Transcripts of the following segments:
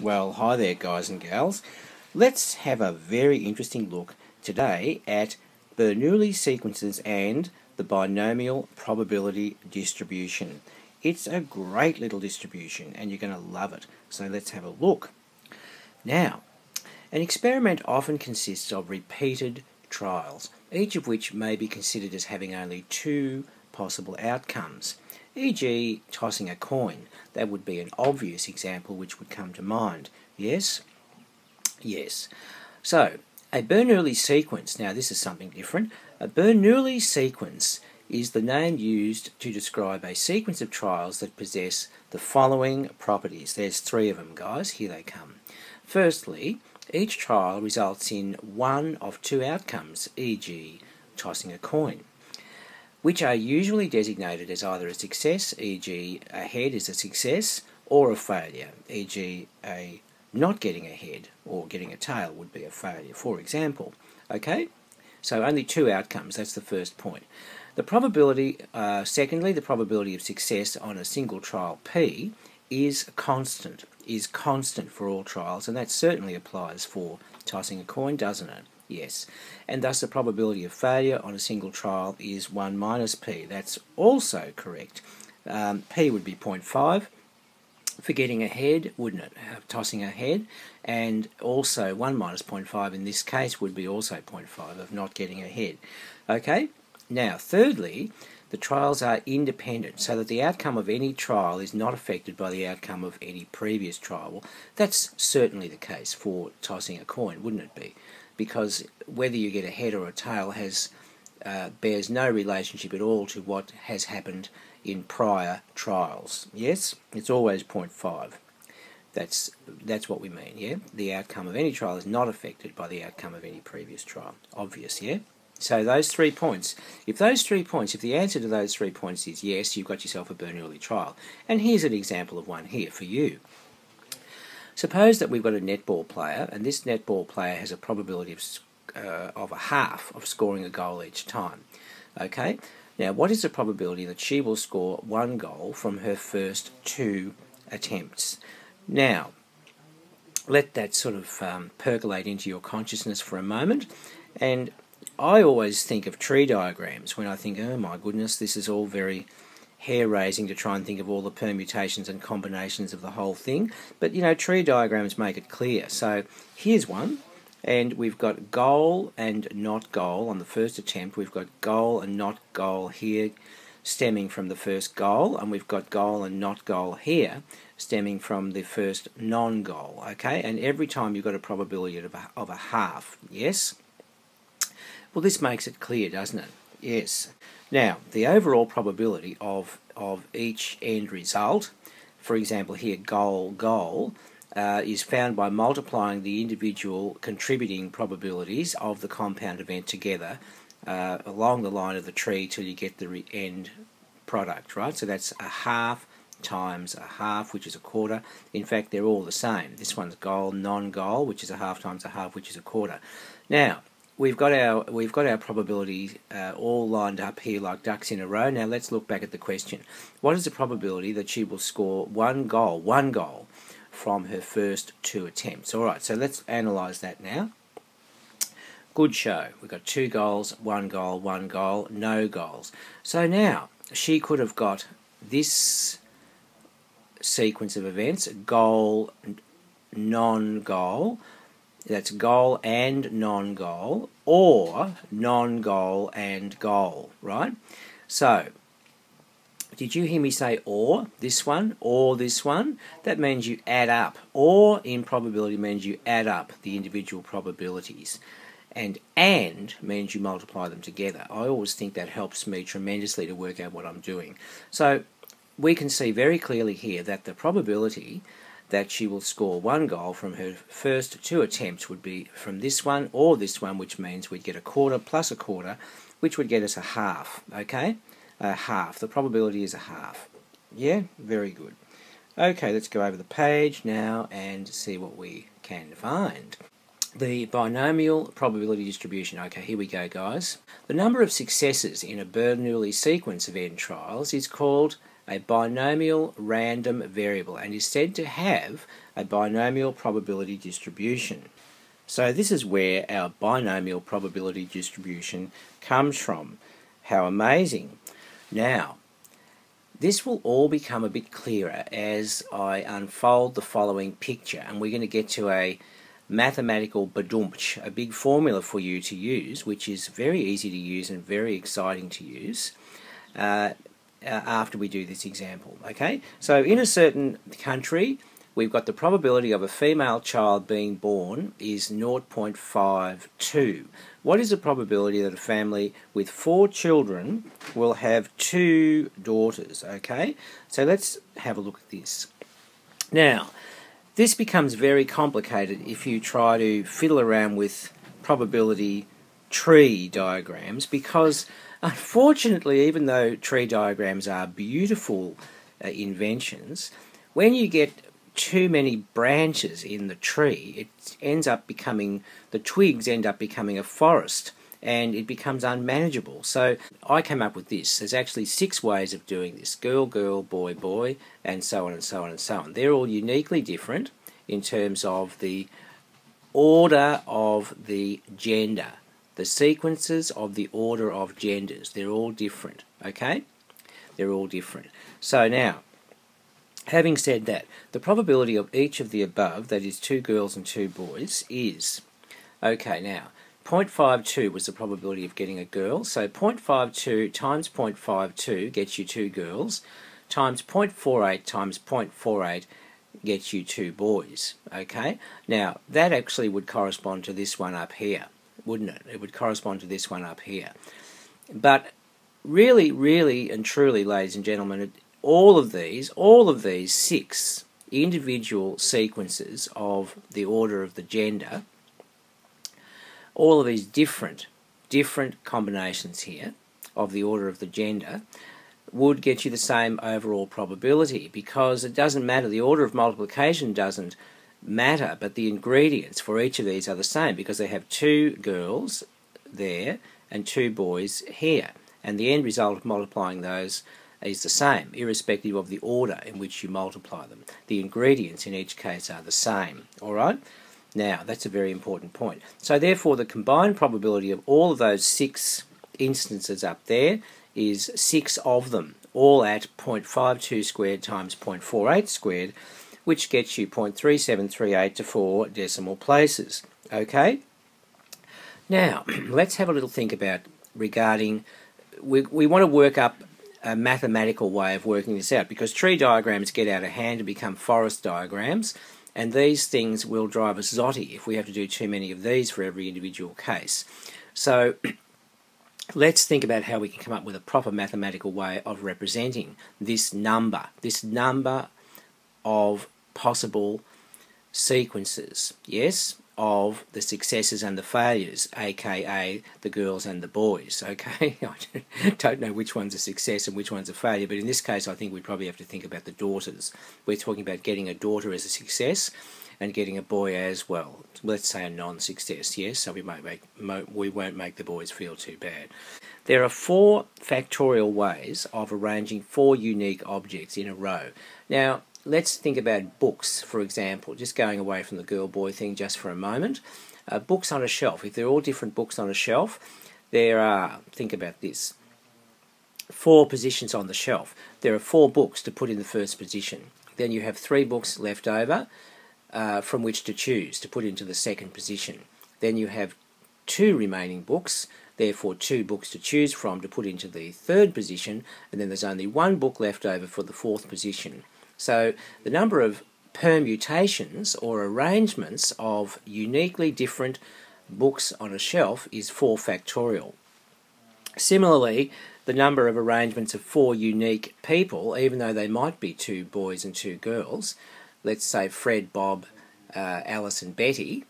Well, hi there, guys and gals. Let's have a very interesting look today at Bernoulli sequences and the binomial probability distribution. It's a great little distribution and you're going to love it. So let's have a look. Now, an experiment often consists of repeated trials, each of which may be considered as having only two possible outcomes. E.g., tossing a coin. That would be an obvious example which would come to mind. Yes? Yes. So, a Bernoulli sequence, now this is something different. A Bernoulli sequence is the name used to describe a sequence of trials that possess the following properties. There's three of them, guys. Here they come. Firstly, each trial results in one of two outcomes, e.g., tossing a coin, which are usually designated as either a success, e.g. a head is a success, or a failure, e.g. a not getting a head or getting a tail would be a failure, for example. Okay? So only two outcomes, that's the first point. The probability, secondly, the probability of success on a single trial P is constant for all trials, and that certainly applies for tossing a coin, doesn't it? Yes, and thus the probability of failure on a single trial is 1 minus p. That's also correct. P would be 0.5 for getting a head, wouldn't it? Tossing a head, and also 1 minus 0.5 in this case would be also 0.5 of not getting a head. Okay, now thirdly, the trials are independent, so that the outcome of any trial is not affected by the outcome of any previous trial. Well, that's certainly the case for tossing a coin, wouldn't it be? Because whether you get a head or a tail bears no relationship at all to what has happened in prior trials. Yes, it's always 0.5. That's what we mean, yeah? The outcome of any trial is not affected by the outcome of any previous trial. Obvious, yeah? So those 3 points, if the answer to those 3 points is yes, you've got yourself a Bernoulli trial. And here's an example of one here for you. Suppose that we've got a netball player, and this netball player has a probability of a half of scoring a goal each time. Okay? Now, what is the probability that she will score one goal from her first 2 attempts? Now, let that sort of percolate into your consciousness for a moment, and I always think of tree diagrams when I think, oh my goodness, this is all very hair-raising to try and think of all the permutations and combinations of the whole thing. But, you know, tree diagrams make it clear. So here's one, and we've got goal and not goal on the first attempt. We've got goal and not goal here stemming from the first goal, and we've got goal and not goal here stemming from the first non-goal, okay? And every time you've got a probability of a half, yes? Well, this makes it clear, doesn't it? Yes. Now, the overall probability of each end result, for example here goal, is found by multiplying the individual contributing probabilities of the compound event together along the line of the tree till you get the end product, right? So that's a half times a half, which is a quarter. In fact, they're all the same. This one's goal, non-goal, which is a half times a half, which is a quarter. Now, we've got our probabilities all lined up here like ducks in a row. Now let's look back at the question. What is the probability that she will score one goal from her first 2 attempts? Alright, so let's analyse that now. Good show. We've got 2 goals, 1 goal, no goals. So now, she could have got this sequence of events, goal, non-goal, that's goal and non-goal, or non-goal and goal, right? So, did you hear me say or, this one, or this one? That means you add up. Or in probability means you add up the individual probabilities. And means you multiply them together. I always think that helps me tremendously to work out what I'm doing. So, we can see very clearly here that the probability that she will score 1 goal from her first 2 attempts would be from this one or this one, which means we'd get a quarter plus a quarter, which would get us a half, okay? A half. The probability is a half. Yeah? Very good. Okay, let's go over the page now and see what we can find. The binomial probability distribution. Okay, here we go, guys. The number of successes in a Bernoulli sequence of end trials is called a binomial random variable and is said to have a binomial probability distribution. So this is where our binomial probability distribution comes from. How amazing. Now, this will all become a bit clearer as I unfold the following picture, and we're going to get to a mathematical badumch, a big formula for you to use, which is very easy to use and very exciting to use after we do this example. Okay, so in a certain country, we've got the probability of a female child being born is 0.52. What is the probability that a family with 4 children will have 2 daughters? Okay, so let's have a look at this. Now, this becomes very complicated if you try to fiddle around with probability tree diagrams, because unfortunately, even though tree diagrams are beautiful inventions, when you get too many branches in the tree, it ends up becoming, the twigs end up becoming a forest, and it becomes unmanageable. So I came up with this. There's actually 6 ways of doing this: girl, girl, boy, boy, and so on and so on and so on. They're all uniquely different in terms of the order of the gender, the sequences of the order of genders. They're all different, okay? They're all different. So now, having said that, the probability of each of the above, that is 2 girls and 2 boys, is, okay, now, 0.52 was the probability of getting a girl, so 0.52 times 0.52 gets you 2 girls, times 0.48 times 0.48 gets you 2 boys, okay? Now, that actually would correspond to this one up here, wouldn't it? It would correspond to this one up here. But really, really and truly, ladies and gentlemen, all of these 6 individual sequences of the order of the gender, all of these different combinations here of the order of the gender would get you the same overall probability, because it doesn't matter, the order of multiplication doesn't matter, but the ingredients for each of these are the same, because they have 2 girls there and 2 boys here, and the end result of multiplying those is the same, irrespective of the order in which you multiply them. The ingredients in each case are the same, alright? Now, that's a very important point. So therefore, the combined probability of all of those 6 instances up there is 6 of them, all at 0.52 squared times 0.48 squared, which gets you 0.3738 to 4 decimal places. Okay? Now, let's have a little think about regarding, we want to work up a mathematical way of working this out, because tree diagrams get out of hand and become forest diagrams, and these things will drive us zotty if we have to do too many of these for every individual case. So let's think about how we can come up with a proper mathematical way of representing this number of possible sequences, yes, of the successes and the failures, aka the girls and the boys, okay? I don't know which one's a success and which one's a failure, but in this case I think we probably have to think about the daughters. We're talking about getting a daughter as a success and getting a boy as well. Let's say a non-success, yes, so we won't make the boys feel too bad. There are 4 factorial ways of arranging 4 unique objects in a row. Now, let's think about books, for example, just going away from the girl-boy thing just for a moment. Books on a shelf, if they're all different books on a shelf, there are, think about this, 4 positions on the shelf. There are 4 books to put in the first position. Then you have 3 books left over from which to choose to put into the second position. Then you have 2 remaining books, therefore 2 books to choose from to put into the third position, and then there's only 1 book left over for the fourth position. So the number of permutations or arrangements of uniquely different books on a shelf is 4 factorial. Similarly, the number of arrangements of 4 unique people, even though they might be 2 boys and 2 girls, let's say Fred, Bob, Alice and Betty,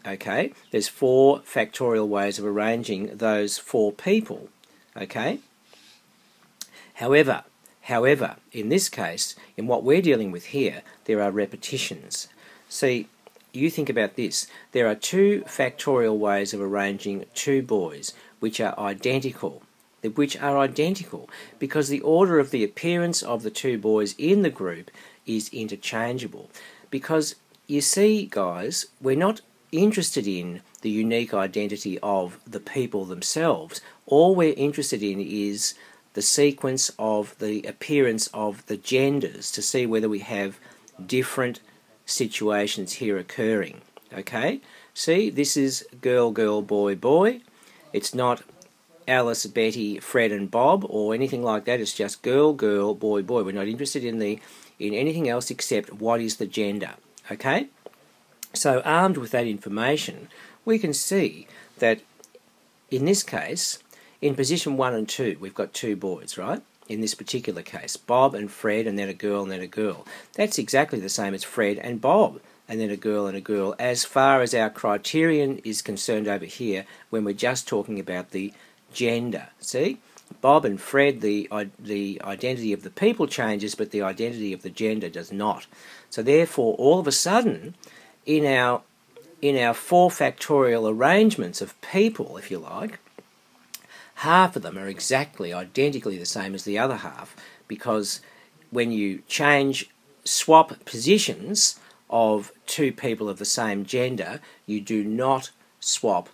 okay, there's 4 factorial ways of arranging those 4 people, okay? However, in this case, in what we're dealing with here, there are repetitions. See, you think about this. There are 2 factorial ways of arranging 2 boys, which are identical, which are identical, because the order of the appearance of the two boys in the group is interchangeable. Because you see, guys, we're not interested in the unique identity of the people themselves. All we're interested in is the sequence of the appearance of the genders to see whether we have different situations here occurring. Okay? See, this is girl, girl, boy, boy. It's not Alice, Betty, Fred and Bob or anything like that. It's just girl, girl, boy, boy. We're not interested in anything else except what is the gender. Okay? So armed with that information, we can see that in this case, in position 1 and 2, we've got two boys, right? In this particular case, Bob and Fred, and then a girl and then a girl. That's exactly the same as Fred and Bob, and then a girl and a girl, as far as our criterion is concerned over here when we're just talking about the gender. See? Bob and Fred, the identity of the people changes, but the identity of the gender does not. So therefore, all of a sudden, in our 4 factorial arrangements of people, if you like, half of them are exactly identically the same as the other half, because when you swap positions of two people of the same gender, you do not swap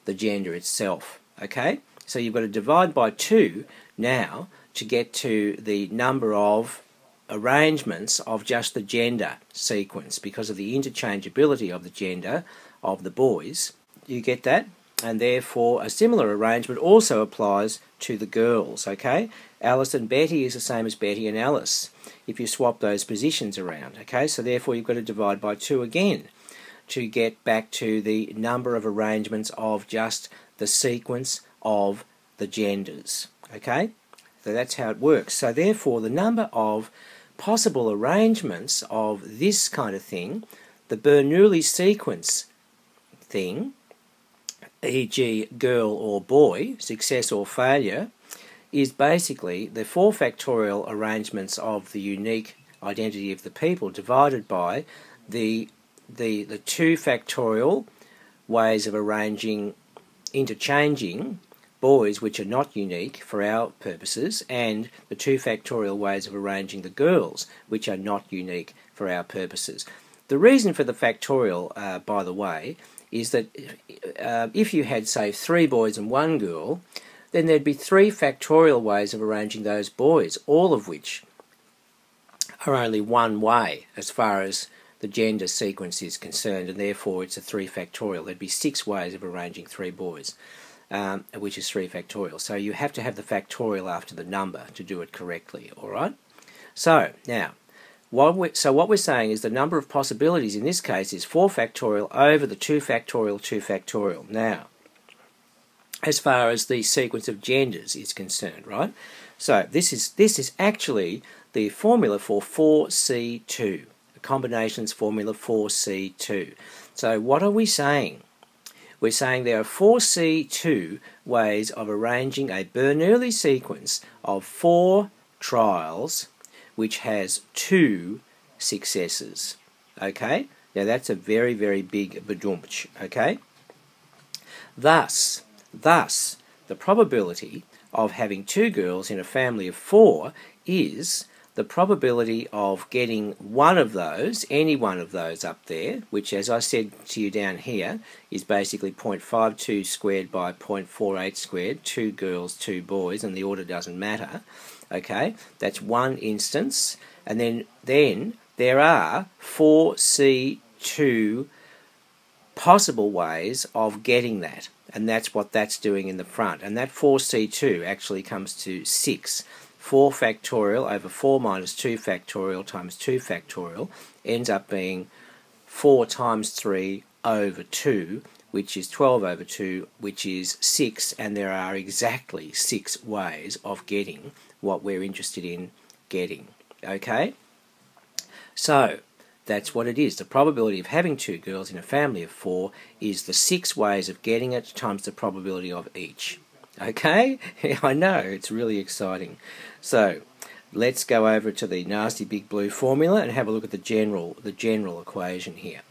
the gender itself. Okay? So you've got to divide by 2 now to get to the number of arrangements of just the gender sequence because of the interchangeability of the gender of the boys. You get that? And therefore a similar arrangement also applies to the girls. Okay? Alice and Betty is the same as Betty and Alice if you swap those positions around. Okay? So therefore you've got to divide by 2 again to get back to the number of arrangements of just the sequence of the genders. Okay? So that's how it works. So therefore the number of possible arrangements of this kind of thing, the Bernoulli sequence thing, e.g. girl or boy, success or failure, is basically the 4 factorial arrangements of the unique identity of the people divided by the 2 factorial ways of interchanging boys which are not unique for our purposes, and the 2 factorial ways of arranging the girls which are not unique for our purposes. The reason for the factorial, by the way, is that if you had, say, 3 boys and 1 girl, then there'd be 3 factorial ways of arranging those boys, all of which are only one way as far as the gender sequence is concerned, and therefore it's a 3 factorial. There'd be 6 ways of arranging 3 boys. Which is 3 factorial. So you have to have the factorial after the number to do it correctly, alright? So, now, what we're saying is the number of possibilities in this case is 4 factorial over the 2 factorial, 2 factorial. Now, as far as the sequence of genders is concerned, right? So, this is actually the formula for 4C2, the combinations formula 4C2. So, what are we saying? We're saying there are 4C2 ways of arranging a Bernoulli sequence of 4 trials which has 2 successes. Okay? Now that's a very, very big badumpch. Okay? Thus, the probability of having 2 girls in a family of 4 is the probability of getting one of those, any one of those up there, which as I said to you down here, is basically 0.52 squared by 0.48 squared, 2 girls, 2 boys, and the order doesn't matter. Okay, that's one instance, and then there are 4C2 possible ways of getting that, and that's what that's doing in the front, and that 4C2 actually comes to 6. 4 factorial over 4 minus 2 factorial times 2 factorial ends up being 4 times 3 over 2, which is 12 over 2, which is 6, and there are exactly 6 ways of getting what we're interested in getting. Okay? So, that's what it is. The probability of having 2 girls in a family of 4 is the 6 ways of getting it times the probability of each. Okay? I know, it's really exciting. So, let's go over to the nasty big blue formula and have a look at the general equation here.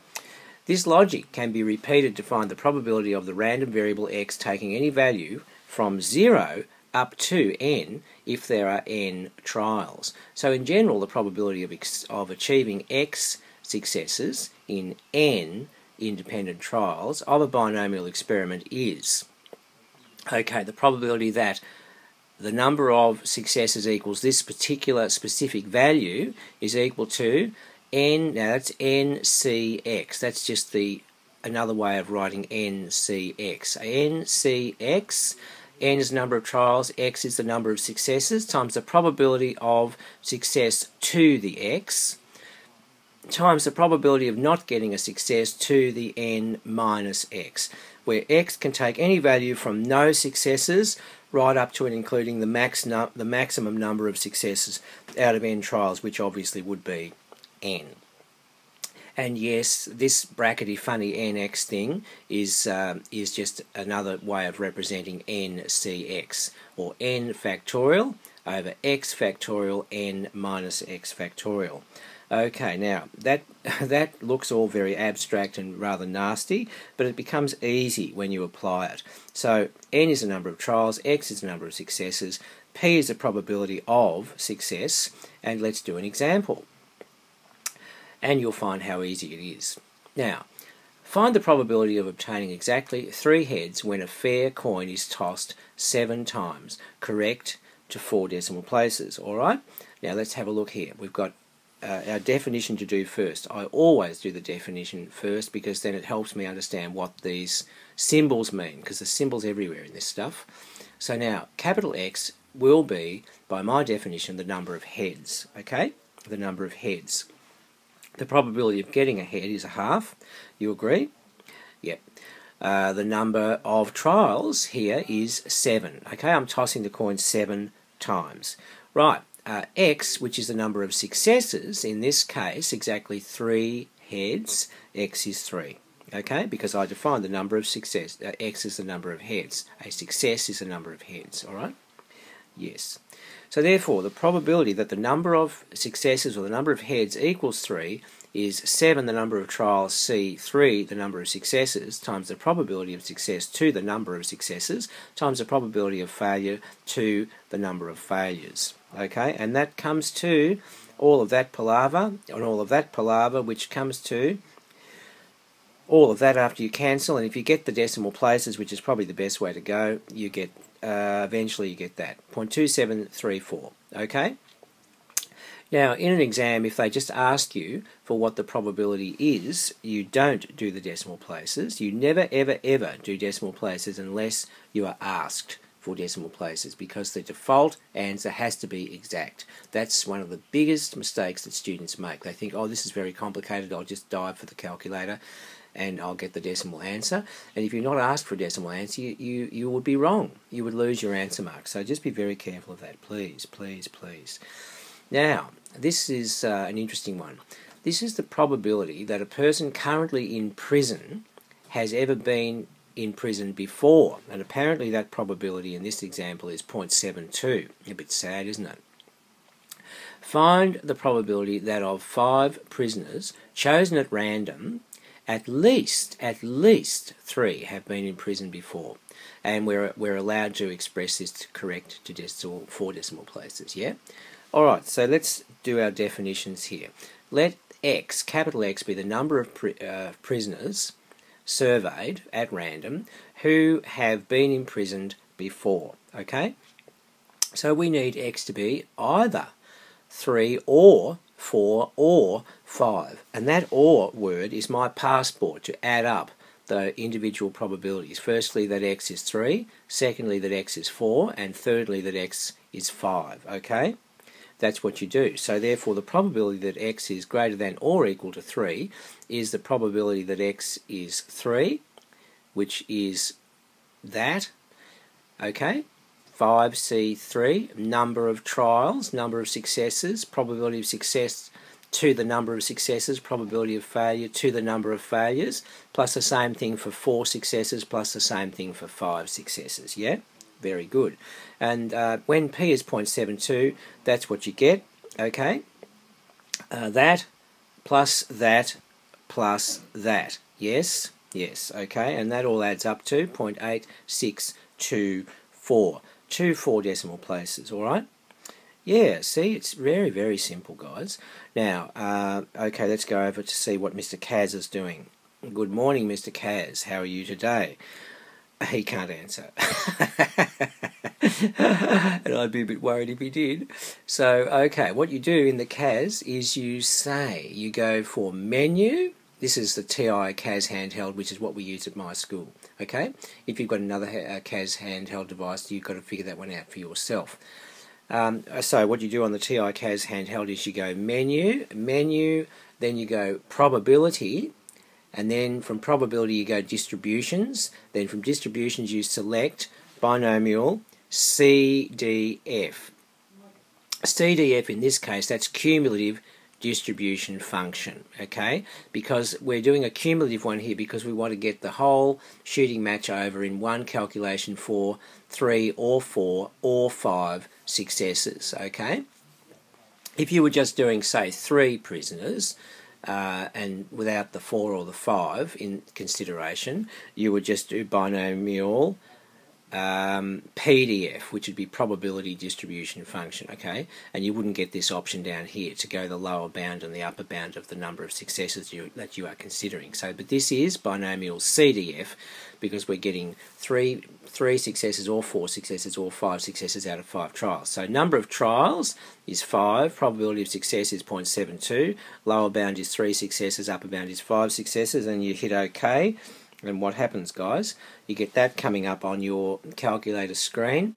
This logic can be repeated to find the probability of the random variable x taking any value from 0 up to n if there are n trials. So in general, the probability of achieving x successes in n independent trials of a binomial experiment is, okay, the probability that the number of successes equals this particular specific value is equal to n, now that's ncx, that's just another way of writing ncx. ncx, n is the number of trials, x is the number of successes, times the probability of success to the x, times the probability of not getting a success to the n minus x, where x can take any value from no successes right up to and including the maximum number of successes out of n trials, which obviously would be n. And yes, this brackety funny nx thing is just another way of representing ncx, or n factorial over x factorial n minus x factorial. Okay, now that looks all very abstract and rather nasty, but it becomes easy when you apply it. So n is the number of trials, x is the number of successes, p is the probability of success, and let's do an example. And you'll find how easy it is. Now, find the probability of obtaining exactly 3 heads when a fair coin is tossed 7 times, correct to 4 decimal places. Alright, now let's have a look here. We've got our definition to do first. I always do the definition first because then it helps me understand what these symbols mean, because there's symbols everywhere in this stuff. So now, capital X will be, by my definition, the number of heads. Okay, the number of heads. The probability of getting a head is a half. You agree? Yep. The number of trials here is 7. Okay, I'm tossing the coin 7 times. Right. X, which is the number of successes, in this case, exactly 3 heads, x is 3. Okay, because I defined the number of success, x is the number of heads. A success is the number of heads, alright? Yes. So therefore, the probability that the number of successes or the number of heads equals 3 is 7, the number of trials, c, 3, the number of successes, times the probability of success to the number of successes, times the probability of failure to the number of failures. Okay, and that comes to all of that palaver, and all of that palaver, which comes to all of that after you cancel, and if you get the decimal places, which is probably the best way to go, you get, eventually you get that, 0.2734, okay? Now, in an exam, if they just ask you for what the probability is, you don't do the decimal places. You never, ever, ever do decimal places unless you are asked for decimal places, because the default answer has to be exact. That's one of the biggest mistakes that students make. They think, oh, this is very complicated, I'll just dive for the calculator and I'll get the decimal answer. And if you're not asked for a decimal answer, you would be wrong. You would lose your answer mark. So just be very careful of that, please, please, please. Now, this is an interesting one. This is the probability that a person currently in prison has ever been in prison before, and apparently that probability in this example is 0.72. A bit sad, isn't it? Find the probability that of 5 prisoners chosen at random, at least 3 have been in prison before, and we're allowed to express this to correct to 4 decimal places. Yeah. All right. So let's do our definitions here. Let X, capital X, be the number of prisoners surveyed at random who have been imprisoned before. Okay, so we need X to be either 3 or 4 or 5, and that or word is my passport to add up the individual probabilities. Firstly, that X is 3, secondly, that X is 4, and thirdly, that X is 5. Okay, that's what you do. So therefore, the probability that X is greater than or equal to 3 is the probability that X is 3, which is that, okay, 5C3, number of trials, number of successes, probability of success to the number of successes, probability of failure to the number of failures, plus the same thing for 4 successes, plus the same thing for 5 successes, yeah? Very good. And when P is 0.72, that's what you get, okay? That plus that plus that, yes? Yes, okay, and that all adds up to 0.8624. two 4 decimal places, alright? Yeah, see, it's very, very simple, guys. Now, okay, let's go over to see what Mr. Kaz is doing. Good morning, Mr. Kaz. How are you today? He can't answer. And I'd be a bit worried if he did. So, okay, what you do in the Kaz is you go for menu. This is the TI Kaz handheld, which is what we use at my school. Okay? If you've got another Kaz handheld device, you've got to figure that one out for yourself. So what you do on the TI Kaz handheld is you go menu, then you go probability, and then from probability you go distributions, then from distributions you select binomial CDF. CDF in this case, that's cumulative distribution function, okay? Because we're doing a cumulative one here because we want to get the whole shooting match over in one calculation for 3 or 4 or 5 successes, okay? If you were just doing, say, 3 prisoners and without the 4 or the 5 in consideration, you would just do binomial PDF, which would be probability distribution function, okay? And you wouldn't get this option down here to go the lower bound and the upper bound of the number of successes that you are considering. So, but this is binomial CDF because we're getting three successes or 4 successes or 5 successes out of 5 trials. So number of trials is 5, probability of success is 0.72, lower bound is 3 successes, upper bound is 5 successes, and you hit OK. And what happens, guys? You get that coming up on your calculator screen.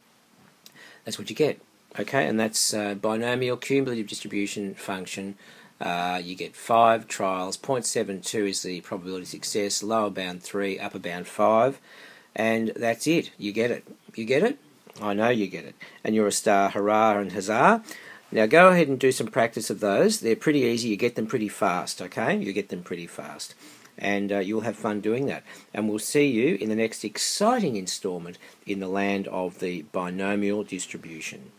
That's what you get, okay? And that's binomial cumulative distribution function. You get 5 trials. 0.72 is the probability of success. Lower bound 3, upper bound 5, and that's it. You get it. You get it? I know you get it. And you're a star. Hurrah and huzzah! Now go ahead and do some practice of those. They're pretty easy. You get them pretty fast, okay? You get them pretty fast. And you'll have fun doing that. And we'll see you in the next exciting instalment in the land of the binomial distribution.